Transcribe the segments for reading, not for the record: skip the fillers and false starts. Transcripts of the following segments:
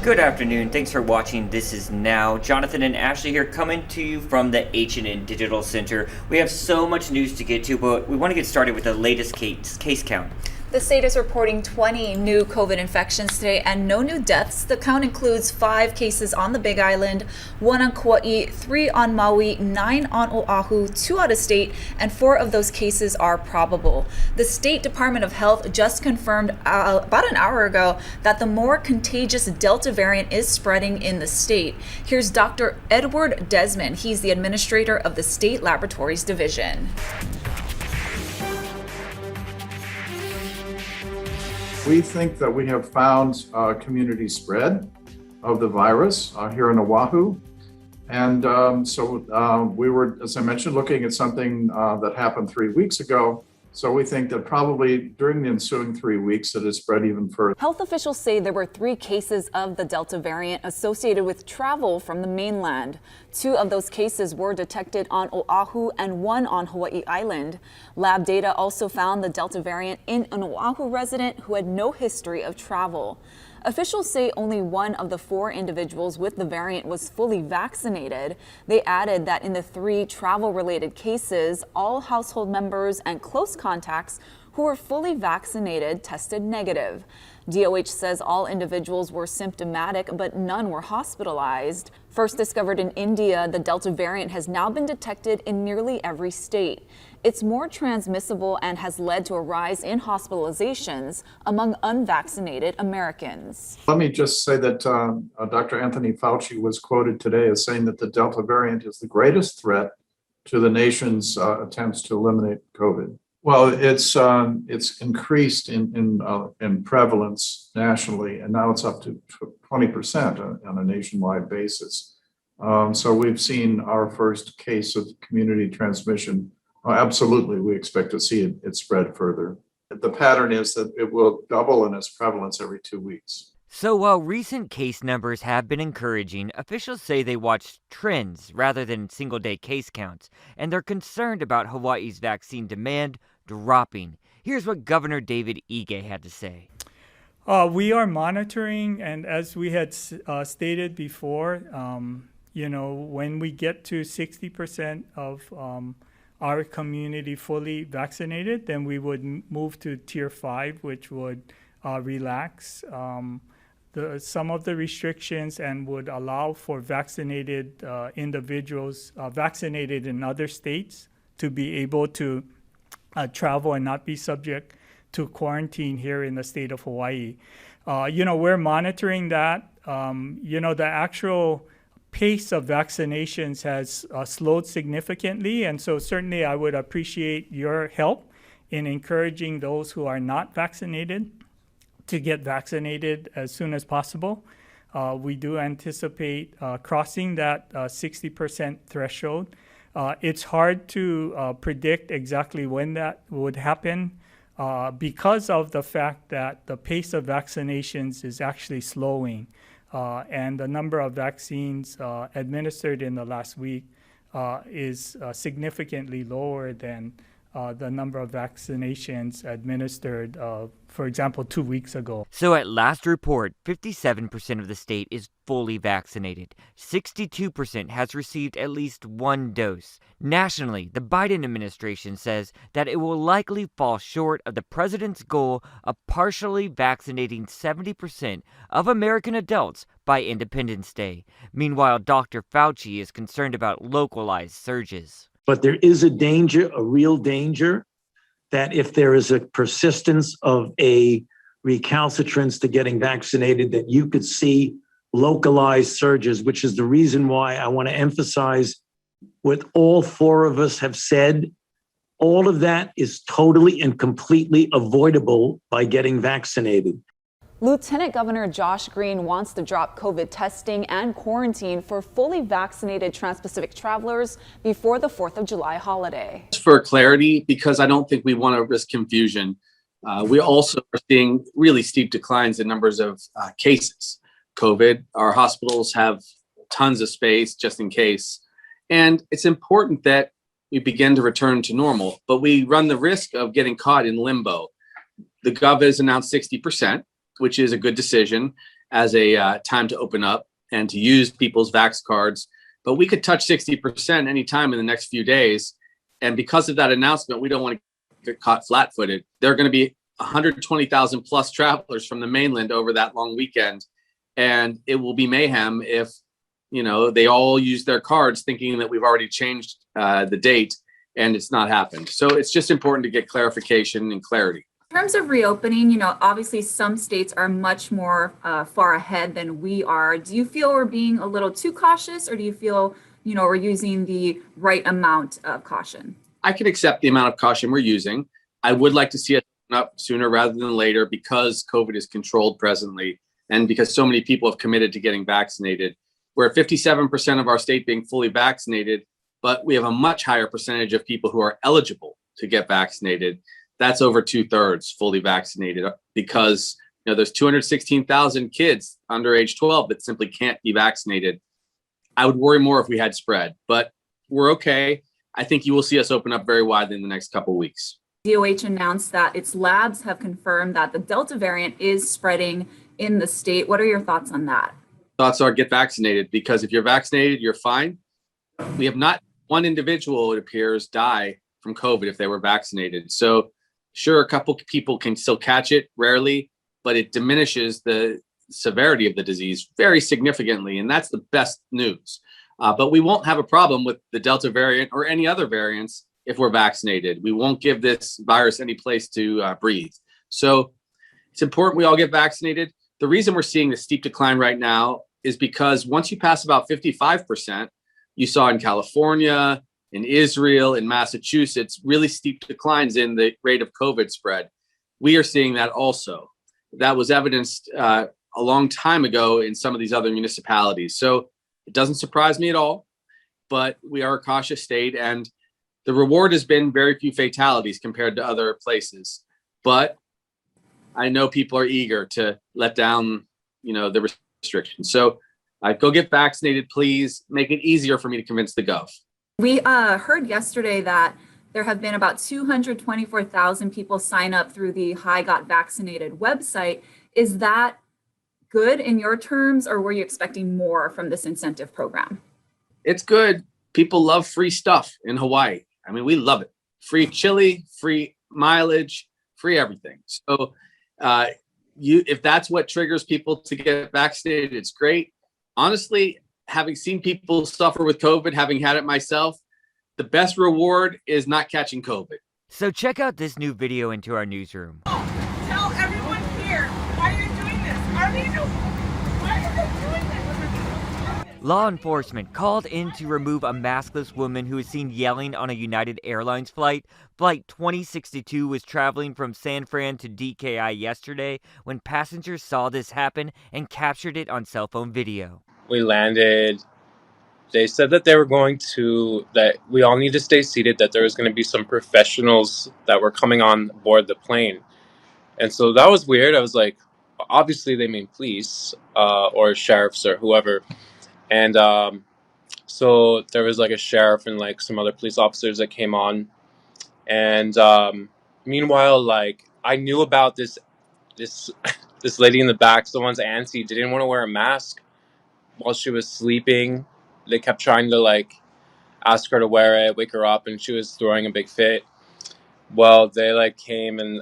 Good afternoon. Thanks for watching This Is Now. Jonathan and Ashley here coming to you from the H&N Digital Center. We have so much news to get to, but we want to get started with the latest case count. The state is reporting 20 new COVID infections today and no new deaths. The count includes 5 cases on the Big Island, 1 on Kauai, 3 on Maui, 9 on Oahu, 2 out of state, and 4 of those cases are probable. The State Department of Health just confirmed about an hour ago that the more contagious Delta variant is spreading in the state. Here's Dr. Edward Desmond. He's the administrator of the State Laboratories Division. We think that we have found community spread of the virus here in Oahu. And so we were, as I mentioned, looking at something that happened 3 weeks ago. So we think that probably during the ensuing 3 weeks, it has spread even further. Health officials say there were 3 cases of the Delta variant associated with travel from the mainland. 2 of those cases were detected on Oahu and 1 on Hawaii Island. Lab data also found the Delta variant in an Oahu resident who had no history of travel. Officials say only 1 of the 4 individuals with the variant was fully vaccinated. They added that in the 3 travel-related cases, all household members and close contacts who were fully vaccinated tested negative. DOH says all individuals were symptomatic, but none were hospitalized. First discovered in India, the Delta variant has now been detected in nearly every state. It's more transmissible and has led to a rise in hospitalizations among unvaccinated Americans. Let me just say that Dr. Anthony Fauci was quoted today as saying that the Delta variant is the greatest threat to the nation's attempts to eliminate COVID. Well, it's increased in prevalence nationally, and now it's up to 20% on a nationwide basis. So we've seen our first case of community transmission. Absolutely, we expect to see it spread further. The pattern is that it will double in its prevalence every 2 weeks. So while recent case numbers have been encouraging, officials say they watch trends rather than single-day case counts, and they're concerned about Hawaii's vaccine demand dropping. Here's what Governor David Ige had to say. We are monitoring, and as we had stated before, when we get to 60% of our community fully vaccinated, then we would move to Tier 5, which would relax some of the restrictions and would allow for vaccinated individuals vaccinated in other states to be able to travel and not be subject to quarantine here in the state of Hawaii. We're monitoring that. The actual pace of vaccinations has slowed significantly, and so certainly I would appreciate your help in encouraging those who are not vaccinated to get vaccinated as soon as possible. We do anticipate crossing that 60% threshold. It's hard to predict exactly when that would happen because of the fact that the pace of vaccinations is actually slowing. And the number of vaccines administered in the last week is significantly lower than the number of vaccinations administered, for example, 2 weeks ago. So at last report, 57% of the state is fully vaccinated. 62% has received at least 1 dose. Nationally, the Biden administration says that it will likely fall short of the president's goal of partially vaccinating 70% of American adults by Independence Day. Meanwhile, Dr. Fauci is concerned about localized surges. But there is a danger, a real danger, that if there is a persistence of a recalcitrance to getting vaccinated, that you could see localized surges, which is the reason why I want to emphasize what all 4 of us have said. All of that is totally and completely avoidable by getting vaccinated. Lieutenant Governor Josh Green wants to drop COVID testing and quarantine for fully vaccinated Trans-Pacific travelers before the 4th of July holiday. For clarity, because I don't think we want to risk confusion, we also are seeing really steep declines in numbers of cases. COVID, our hospitals have tons of space just in case. And it's important that we begin to return to normal, but we run the risk of getting caught in limbo. The Gov has announced 60%. Which is a good decision. as a time to open up and to use people's vax cards. But we could touch 60% anytime in the next few days. And because of that announcement, we don't want to get caught flat-footed. There are going to be 120,000 plus travelers from the mainland over that long weekend. And it will be mayhem if, they all use their cards thinking that we've already changed the date and it's not happened. So it's just important to get clarification and clarity. In terms of reopening, obviously some states are much more far ahead than we are. Do you feel we're being a little too cautious, or do you feel, we're using the right amount of caution? I can accept the amount of caution we're using. I would like to see it up sooner rather than later because COVID is controlled presently and because so many people have committed to getting vaccinated. We're at 57% of our state being fully vaccinated, but we have a much higher percentage of people who are eligible to get vaccinated. That's over 2/3 fully vaccinated because there's 216,000 kids under age 12 that simply can't be vaccinated. I would worry more if we had spread, but we're okay. I think you will see us open up very widely in the next couple of weeks. DOH announced that its labs have confirmed that the Delta variant is spreading in the state. What are your thoughts on that? Thoughts are get vaccinated, because if you're vaccinated, you're fine. We have not one individual, it appears, die from COVID if they were vaccinated. So sure, a couple people can still catch it, rarely, but it diminishes the severity of the disease very significantly. And that's the best news. But we won't have a problem with the Delta variant or any other variants if we're vaccinated. We won't give this virus any place to breathe. So it's important we all get vaccinated. The reason we're seeing the steep decline right now is because once you pass about 55%, you saw in California, in Israel, in Massachusetts, really steep declines in the rate of COVID spread. We are seeing that also. That was evidenced a long time ago in some of these other municipalities. So it doesn't surprise me at all, but we are a cautious state, and the reward has been very few fatalities compared to other places. But I know people are eager to let down, the restrictions. So go get vaccinated, please. Make it easier for me to convince the gov. We heard yesterday that there have been about 224,000 people sign up through the Hi Got Vaccinated website. Is that good in your terms, or were you expecting more from this incentive program? It's good. People love free stuff in Hawaii. I mean, we love it. Free chili, free mileage, free everything. So if that's what triggers people to get vaccinated, it's great. Honestly, having seen people suffer with COVID, having had it myself, the best reward is not catching COVID. So check out this new video into our newsroom. Tell everyone here why you're doing this. Why are they doing this? Law enforcement called in to remove a maskless woman who was seen yelling on a United Airlines flight. Flight 2062 was traveling from San Fran to DKI yesterday when passengers saw this happen and captured it on cell phone video. We landed. They said that that we all need to stay seated, that there was going to be some professionals that were coming on board the plane. And so that was weird. I was like, obviously they mean police or sheriffs or whoever. And so there was like a sheriff and like some other police officers that came on. And meanwhile, like I knew about this lady in the back, someone's auntie, didn't want to wear a mask while she was sleeping. They kept trying to like ask her to wear it, wake her up, and she was throwing a big fit. Well, they like came and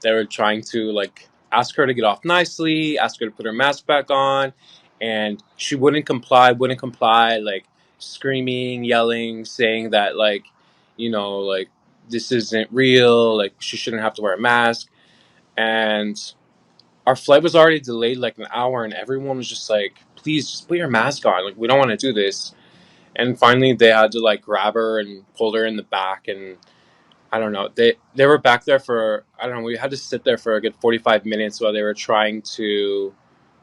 they were trying to like ask her to get off nicely, ask her to put her mask back on, and she wouldn't comply, like screaming, yelling, saying that like, like this isn't real, like she shouldn't have to wear a mask. And our flight was already delayed like an hour, and everyone was just like, please just put your mask on. Like, we don't want to do this. And finally they had to like grab her and pull her in the back. And I don't know, they were back there for, I don't know, we had to sit there for a good 45 minutes while they were trying to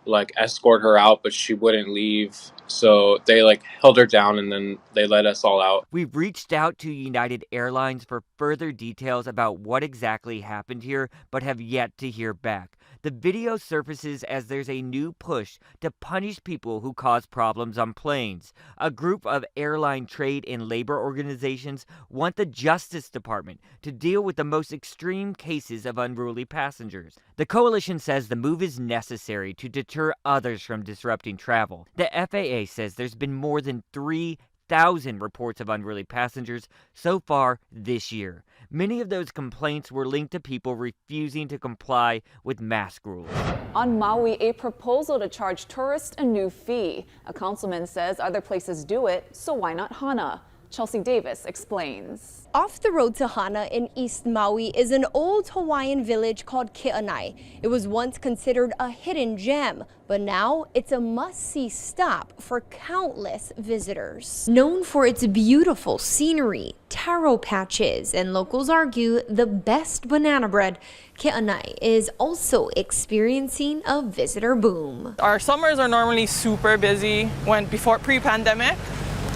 like escort her out, but she wouldn't leave. So they like held her down and then they let us all out. We've reached out to United Airlines for further details about what exactly happened here, but have yet to hear back. The video surfaces as there's a new push to punish people who cause problems on planes. A group of airline trade and labor organizations want the Justice Department to deal with the most extreme cases of unruly passengers. The coalition says the move is necessary to deter others from disrupting travel. The FAA says there's been more than 3,000 reports of unruly passengers so far this year. Many of those complaints were linked to people refusing to comply with mask rules. On Maui, a proposal to charge tourists a new fee. A councilman says other places do it, so why not Hana? Chelsea Davis explains. Off the road to Hana in East Maui is an old Hawaiian village called Ke'anai. It was once considered a hidden gem, but now it's a must-see stop for countless visitors. Known for its beautiful scenery, taro patches, and locals argue the best banana bread, Ke'anai is also experiencing a visitor boom. Our summers are normally super busy before pre-pandemic.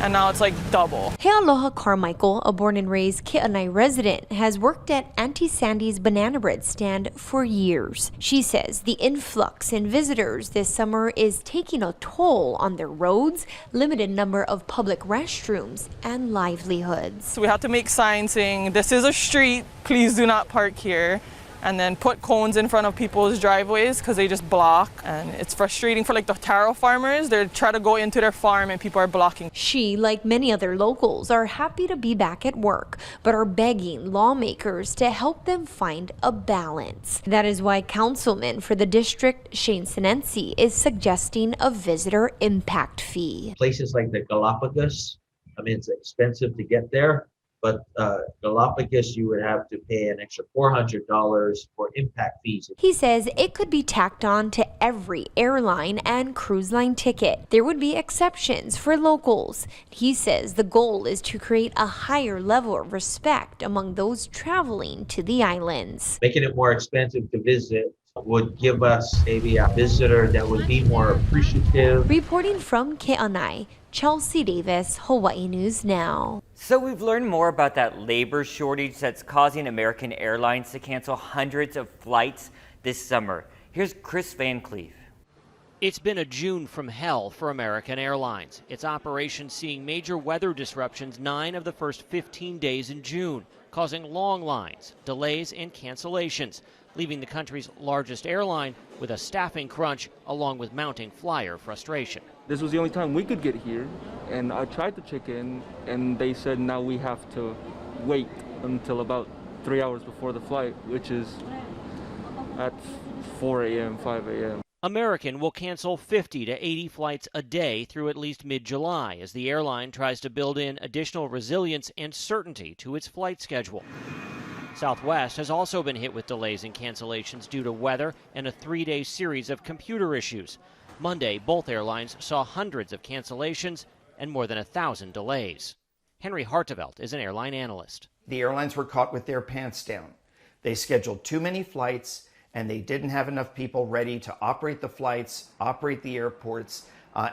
And now it's like double. Healoha Carmichael, a born and raised Ke'anai resident, has worked at Auntie Sandy's banana bread stand for years. She says the influx in visitors this summer is taking a toll on their roads, limited number of public restrooms, and livelihoods. So we have to make signs saying, this is a street, please do not park here. And then put cones in front of people's driveways because they just block. And it's frustrating for like the taro farmers. They try to go into their farm and people are blocking. She, like many other locals, are happy to be back at work, but are begging lawmakers to help them find a balance. That is why Councilman for the district, Shane Sinensi, is suggesting a visitor impact fee. Places like the Galapagos, I mean, it's expensive to get there. But Galapagos, you would have to pay an extra $400 for impact fees. He says it could be tacked on to every airline and cruise line ticket. There would be exceptions for locals. He says the goal is to create a higher level of respect among those traveling to the islands. Making it more expensive to visit would give us maybe a visitor that would be more appreciative. Reporting from Ke'anai, Chelsea Davis, Hawaii News Now. So we've learned more about that labor shortage that's causing American Airlines to cancel hundreds of flights this summer. Here's Chris Van Cleef. It's been a June from hell for American Airlines. Its operation seeing major weather disruptions 9 of the first 15 days in June, causing long lines, delays, and cancellations, leaving the country's largest airline with a staffing crunch along with mounting flyer frustration. This was the only time we could get here, and I tried to check in, and they said now we have to wait until about 3 hours before the flight, which is at 4 a.m., 5 a.m. American will cancel 50 to 80 flights a day through at least mid-July as the airline tries to build in additional resilience and certainty to its flight schedule. Southwest has also been hit with delays and cancellations due to weather and a 3-day series of computer issues. Monday, both airlines saw hundreds of cancellations and more than 1,000 delays. Henry Hartevelt is an airline analyst. The airlines were caught with their pants down. They scheduled too many flights, and they didn't have enough people ready to operate the flights, operate the airports,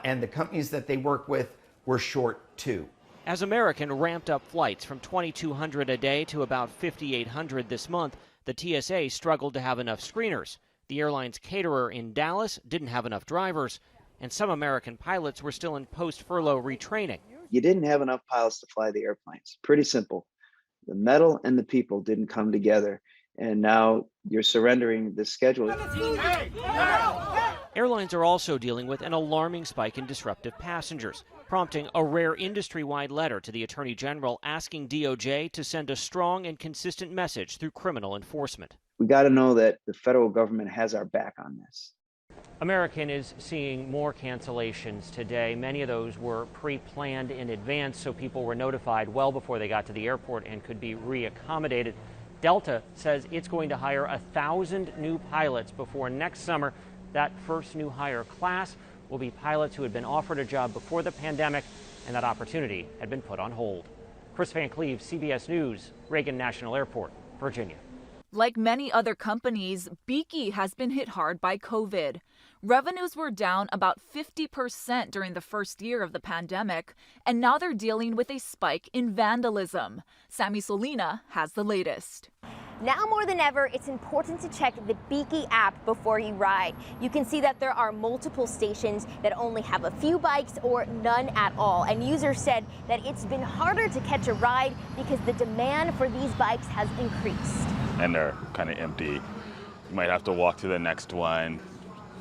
and the companies that they work with were short too. As American ramped up flights from 2,200 a day to about 5,800 this month, the TSA struggled to have enough screeners. The airline's caterer in Dallas didn't have enough drivers, and some American pilots were still in post-furlough retraining. You didn't have enough pilots to fly the airplanes. Pretty simple. The metal and the people didn't come together, and now you're surrendering the schedule. Airlines are also dealing with an alarming spike in disruptive passengers, prompting a rare industry-wide letter to the Attorney General asking DOJ to send a strong and consistent message through criminal enforcement. We got to know that the federal government has our back on this. American is seeing more cancellations today. Many of those were pre-planned in advance, so people were notified well before they got to the airport and could be reaccommodated. Delta says it's going to hire 1,000 new pilots before next summer. That first new hire class will be pilots who had been offered a job before the pandemic, and that opportunity had been put on hold. Chris Van Cleef, CBS News, Reagan National Airport, Virginia. Like many other companies, Beaky has been hit hard by COVID. Revenues were down about 50% during the first year of the pandemic, and now they're dealing with a spike in vandalism. Sammy Solina has the latest. Now more than ever, it's important to check the Beaky app before you ride. You can see that there are multiple stations that only have a few bikes or none at all. And users said that it's been harder to catch a ride because the demand for these bikes has increased. And they're kind of empty. You might have to walk to the next one,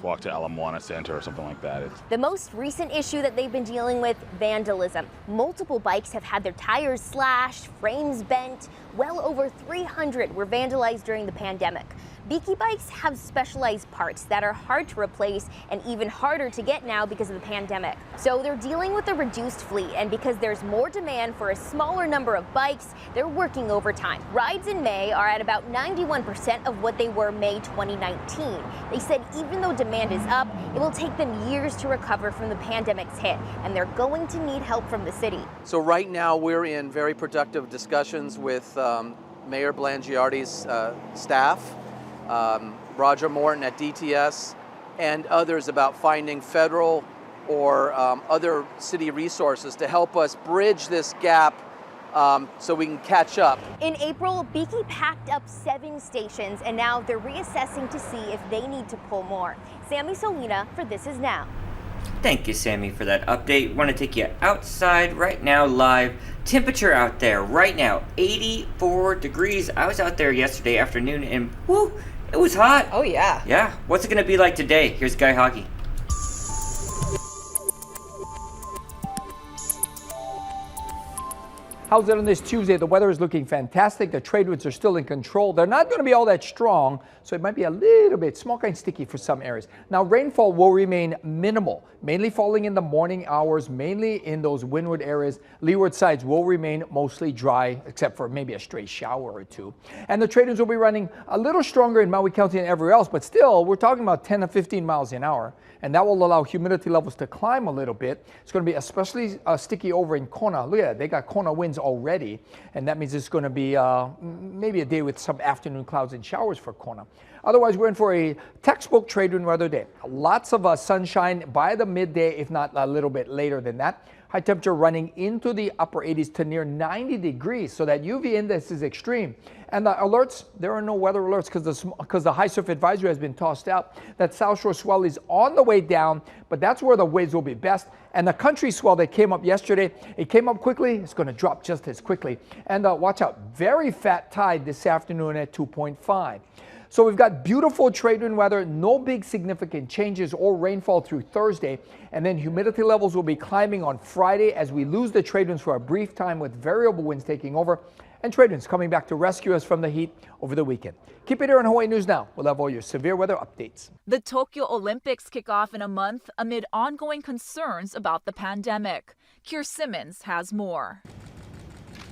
walk to Ala Moana Center or something like that. The most recent issue that they've been dealing with, vandalism. Multiple bikes have had their tires slashed, frames bent. Well over 300 were vandalized during the pandemic. Beaky bikes have specialized parts that are hard to replace and even harder to get now because of the pandemic. So they're dealing with a reduced fleet, and because there's more demand for a smaller number of bikes, they're working overtime. Rides in May are at about 91% of what they were May 2019. They said even though demand is up, it will take them years to recover from the pandemic's hit, and they're going to need help from the city. So right now we're in very productive discussions with Mayor Blangiardi's staff, Roger Morton at DTS, and others about finding federal or other city resources to help us bridge this gap so we can catch up. In April, Beaky packed up 7 stations, and now they're reassessing to see if they need to pull more. Sammy Solina for This Is Now. Thank you, Sammy, for that update. Want to take you outside right now, live. Temperature out there right now, 84 degrees. I was out there yesterday afternoon, and whoo, it was hot. Oh, yeah. Yeah. What's it going to be like today? Here's Guy Hockey. How's it on this Tuesday? The weather is looking fantastic. The trade winds are still in control. They're not going to be all that strong, so it might be a little bit small and sticky for some areas. Now, rainfall will remain minimal, mainly falling in the morning hours, mainly in those windward areas. Leeward sides will remain mostly dry, except for maybe a stray shower or two. And the trade winds will be running a little stronger in Maui County and everywhere else, but still, we're talking about 10 to 15 miles an hour. And that will allow humidity levels to climb a little bit. It's going to be especially sticky over in Kona. Look at that, they got Kona winds already, and that means it's going to be maybe a day with some afternoon clouds and showers for Kona. Otherwise, we're in for a textbook trade wind weather day. Lots of sunshine by the midday, if not a little bit later than that. High temperature running into the upper 80s to near 90 degrees, so that UV index is extreme. And the alerts, there are no weather alerts because the high surf advisory has been tossed out. That south shore swell is on the way down, but that's where the waves will be best. And the country swell that came up yesterday, it came up quickly, it's going to drop just as quickly. And watch out, very fat tide this afternoon at 2.5. So we've got beautiful trade wind weather, no big significant changes or rainfall through Thursday, and then humidity levels will be climbing on Friday as we lose the trade winds for a brief time with variable winds taking over, and trade winds coming back to rescue us from the heat over the weekend. Keep it here on Hawaii News Now. We'll have all your severe weather updates. The Tokyo Olympics kick off in a month amid ongoing concerns about the pandemic. Keir Simmons has more.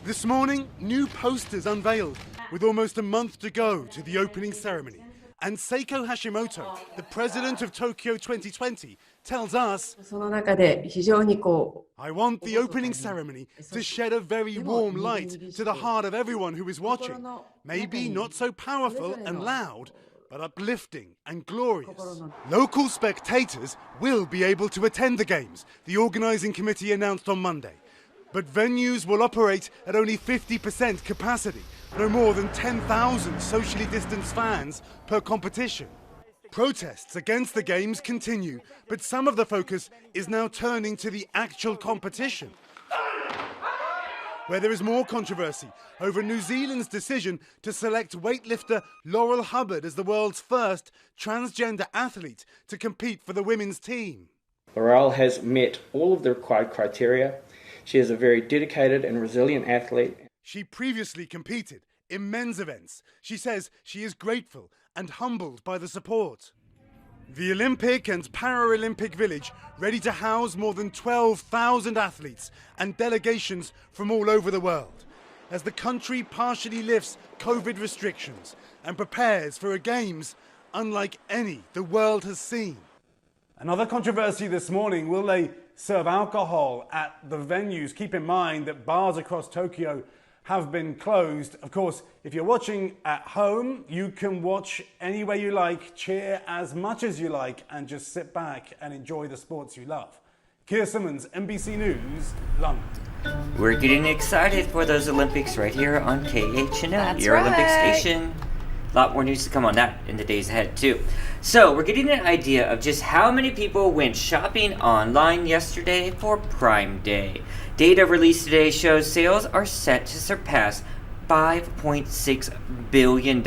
This morning, new posters unveiled with almost a month to go to the opening ceremony. And Seiko Hashimoto, the president of Tokyo 2020, tells us, I want the opening ceremony to shed a very warm light to the heart of everyone who is watching. Maybe not so powerful and loud, but uplifting and glorious. Local spectators will be able to attend the games, the organizing committee announced on Monday. But venues will operate at only 50% capacity, no more than 10,000 socially distanced fans per competition. Protests against the games continue, but some of the focus is now turning to the actual competition, where there is more controversy over New Zealand's decision to select weightlifter Laurel Hubbard as the world's first transgender athlete to compete for the women's team. Laurel has met all of the required criteria. She is a very dedicated and resilient athlete. She previously competed in men's events. She says she is grateful and humbled by the support. The Olympic and Paralympic Village ready to house more than 12,000 athletes and delegations from all over the world as the country partially lifts COVID restrictions and prepares for a games unlike any the world has seen. Another controversy this morning, will they serve alcohol at the venues? Keep in mind that bars across Tokyo have been closed. Of course, if you're watching at home, you can watch any way you like, cheer as much as you like, and just sit back and enjoy the sports you love. Keir Simmons, NBC News, London. We're getting excited for those Olympics right here on KHNL, That's your Olympic right. station. A lot more news to come on that in the days ahead, too. So, we're getting an idea of just how many people went shopping online yesterday for Prime Day. Data released today shows sales are set to surpass $5.6 billion.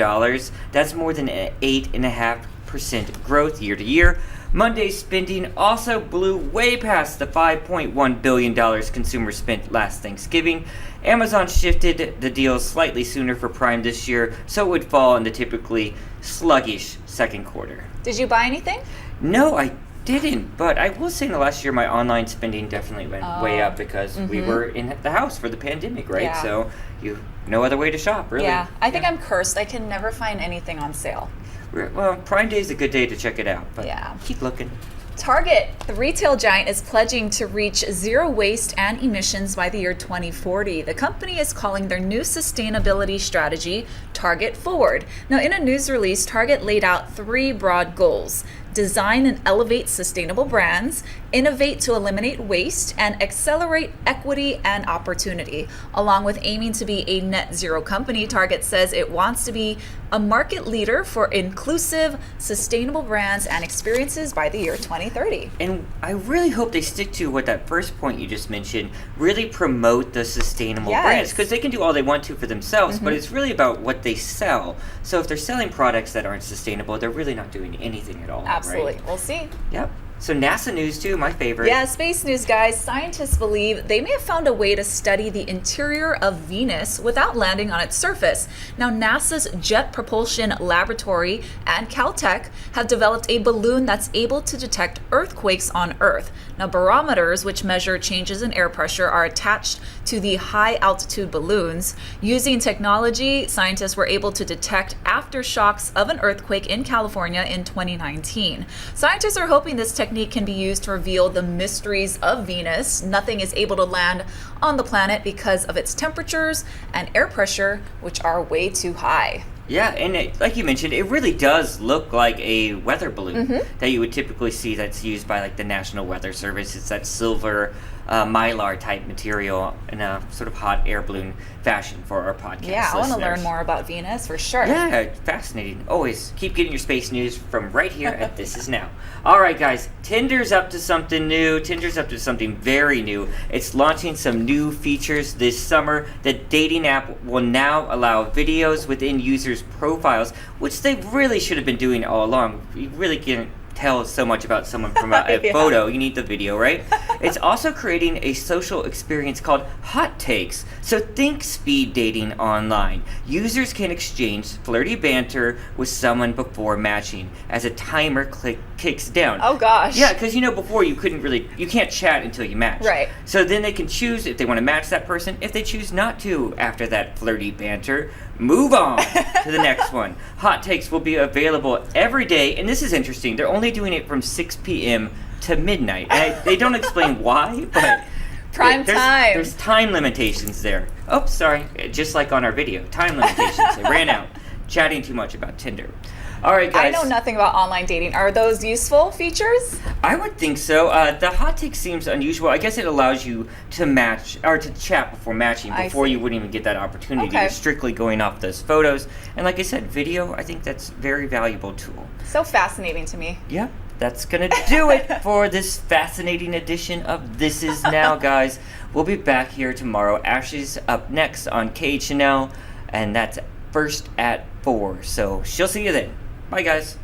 That's more than an 8.5% growth year to year. Monday's spending also blew way past the $5.1 billion consumers spent last Thanksgiving. Amazon shifted the deals slightly sooner for Prime this year, so it would fall in the typically sluggish second quarter. Did you buy anything? No, I didn't, but I will say in the last year my online spending definitely went way up because we were in the house for the pandemic, right? Yeah. So you no other way to shop, really. Yeah, I think I'm cursed. I can never find anything on sale. Well, Prime Day is a good day to check it out, but keep looking. Target, the retail giant, is pledging to reach zero waste and emissions by the year 2040. The company is calling their new sustainability strategy Target Forward. Now, in a news release, Target laid out 3 broad goals: design and elevate sustainable brands, innovate to eliminate waste, and accelerate equity and opportunity. Along with aiming to be a net zero company, Target says it wants to be a market leader for inclusive, sustainable brands and experiences by the year 2030. And I really hope they stick to what that first point you just mentioned, really promote the sustainable brands, because they can do all they want to for themselves, but it's really about what they sell. So if they're selling products that aren't sustainable, they're really not doing anything at all. Absolutely. Right? We'll see. Yep. So NASA news too, my favorite. Yeah, space news, guys. Scientists believe they may have found a way to study the interior of Venus without landing on its surface. Now, NASA's Jet Propulsion Laboratory and Caltech have developed a balloon that's able to detect earthquakes on Earth. Now, barometers, which measure changes in air pressure, are attached to the high-altitude balloons. Using technology, scientists were able to detect aftershocks of an earthquake in California in 2019. Scientists are hoping this technology can be used to reveal the mysteries of Venus. Nothing is able to land on the planet because of its temperatures and air pressure, which are way too high. Yeah, and like you mentioned, it really does look like a weather balloon that you would typically see that's used by like the National Weather Service. It's that silver mylar type material in a sort of hot air balloon fashion for our podcast Yeah, I want to listeners. learn more about Venus for sure. Yeah, fascinating. Always keep getting your space news from right here at This Is Now. All right, guys, Tinder's up to something new. Tinder's up to something very new. It's launching some new features this summer. The dating app will now allow videos within users' profiles, which they really should have been doing all along. You really can't tell so much about someone from a photo. You need the video, right? It's also creating a social experience called Hot Takes. So think speed dating online. Users can exchange flirty banter with someone before matching as a timer kicks down. Oh gosh. Yeah, because before you can't chat until you match. Right. So then they can choose if they want to match that person. If they choose not to after that flirty banter, move on to the next one. Hot Takes will be available every day, and this is interesting. They're only doing it from 6 p.m. to midnight. And they don't explain why, but Prime time. There's time limitations there. Oh, sorry. Just like on our video, time limitations. They ran out. Chatting too much about Tinder. All right, guys. I know nothing about online dating. Are those useful features? I would think so. The hot take seems unusual. I guess it allows you to match or to chat before matching, before you wouldn't even get that opportunity. Okay. You're strictly going off those photos. And like I said, video, I think that's a very valuable tool. So fascinating to me. Yeah, that's going to do it for this fascinating edition of This Is Now, guys. We'll be back here tomorrow. Ashley's up next on KHNL, and that's first at 4. So she'll see you then. Bye, guys.